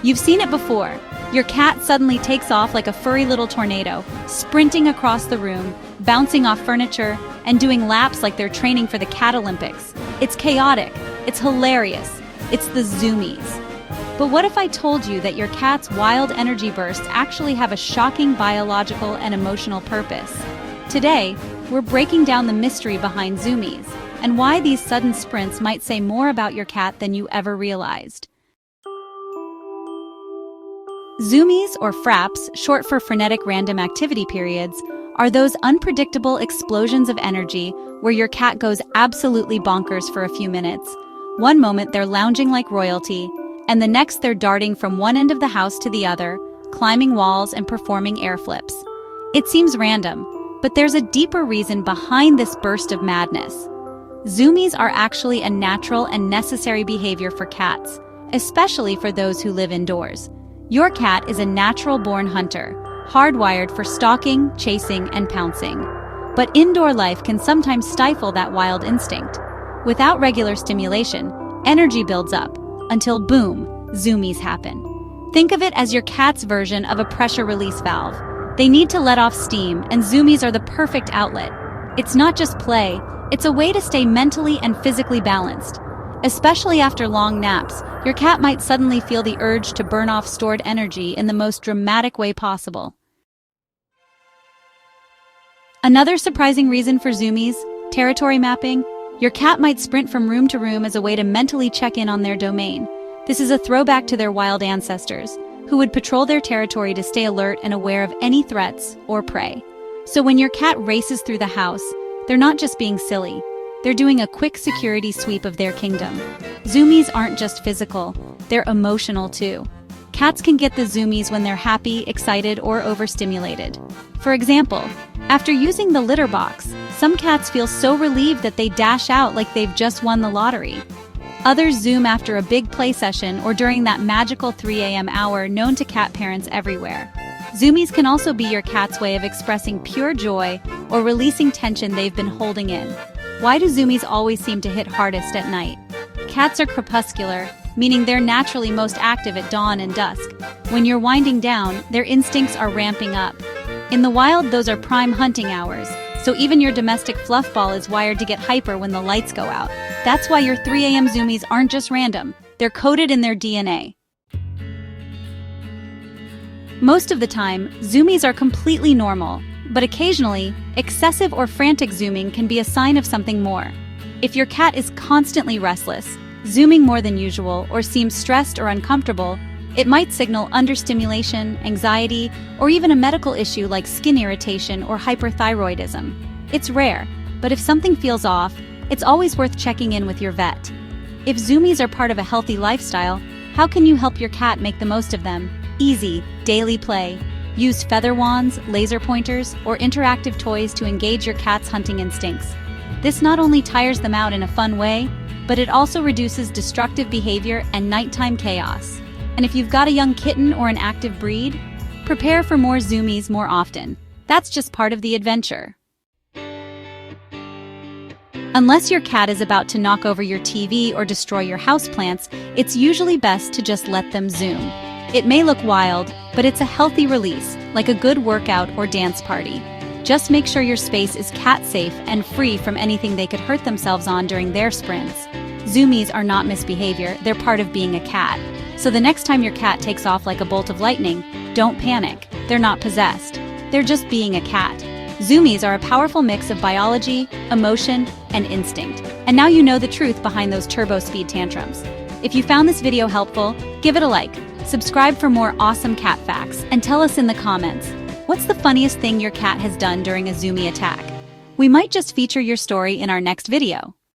You've seen it before. Your cat suddenly takes off like a furry little tornado, sprinting across the room, bouncing off furniture, and doing laps like they're training for the Cat Olympics. It's chaotic. It's hilarious. It's the Zoomies. But what if I told you that your cat's wild energy bursts actually have a shocking biological and emotional purpose? Today, we're breaking down the mystery behind Zoomies and why these sudden sprints might say more about your cat than you ever realized. Zoomies, or fraps, short for frenetic random activity periods, are those unpredictable explosions of energy where your cat goes absolutely bonkers for a few minutes. One moment they're lounging like royalty, and the next they're darting from one end of the house to the other, climbing walls and performing air flips. It seems random, but there's a deeper reason behind this burst of madness. Zoomies are actually a natural and necessary behavior for cats, especially for those who live indoors. Your cat is a natural-born hunter, hardwired for stalking, chasing, and pouncing. But indoor life can sometimes stifle that wild instinct. Without regular stimulation, energy builds up, until boom, Zoomies happen. Think of it as your cat's version of a pressure release valve. They need to let off steam, and Zoomies are the perfect outlet. It's not just play, it's a way to stay mentally and physically balanced. Especially after long naps, your cat might suddenly feel the urge to burn off stored energy in the most dramatic way possible. Another surprising reason for Zoomies, territory mapping. Your cat might sprint from room to room as a way to mentally check in on their domain. This is a throwback to their wild ancestors, who would patrol their territory to stay alert and aware of any threats or prey. So when your cat races through the house, they're not just being silly. They're doing a quick security sweep of their kingdom. Zoomies aren't just physical, they're emotional too. Cats can get the Zoomies when they're happy, excited, or overstimulated. For example, after using the litter box, some cats feel so relieved that they dash out like they've just won the lottery. Others zoom after a big play session or during that magical 3 a.m. hour known to cat parents everywhere. Zoomies can also be your cat's way of expressing pure joy or releasing tension they've been holding in. Why do Zoomies always seem to hit hardest at night? Cats are crepuscular, meaning they're naturally most active at dawn and dusk. When you're winding down, their instincts are ramping up. In the wild, those are prime hunting hours, so even your domestic fluff ball is wired to get hyper when the lights go out. That's why your 3 a.m. Zoomies aren't just random, they're coded in their DNA. Most of the time, Zoomies are completely normal, but occasionally, excessive or frantic zooming can be a sign of something more. If your cat is constantly restless, zooming more than usual, or seems stressed or uncomfortable, it might signal understimulation, anxiety, or even a medical issue like skin irritation or hyperthyroidism. It's rare, but if something feels off, it's always worth checking in with your vet. If Zoomies are part of a healthy lifestyle, how can you help your cat make the most of them? Easy, daily play. Use feather wands, laser pointers, or interactive toys to engage your cat's hunting instincts. This not only tires them out in a fun way, but it also reduces destructive behavior and nighttime chaos. And if you've got a young kitten or an active breed, prepare for more Zoomies more often. That's just part of the adventure. Unless your cat is about to knock over your TV or destroy your houseplants, it's usually best to just let them zoom. It may look wild, but it's a healthy release, like a good workout or dance party. Just make sure your space is cat-safe and free from anything they could hurt themselves on during their sprints. Zoomies are not misbehavior, they're part of being a cat. So the next time your cat takes off like a bolt of lightning, don't panic. They're not possessed. They're just being a cat. Zoomies are a powerful mix of biology, emotion, and instinct. And now you know the truth behind those turbo speed tantrums. If you found this video helpful, give it a like, subscribe for more awesome cat facts, and tell us in the comments, what's the funniest thing your cat has done during a Zoomie attack? We might just feature your story in our next video.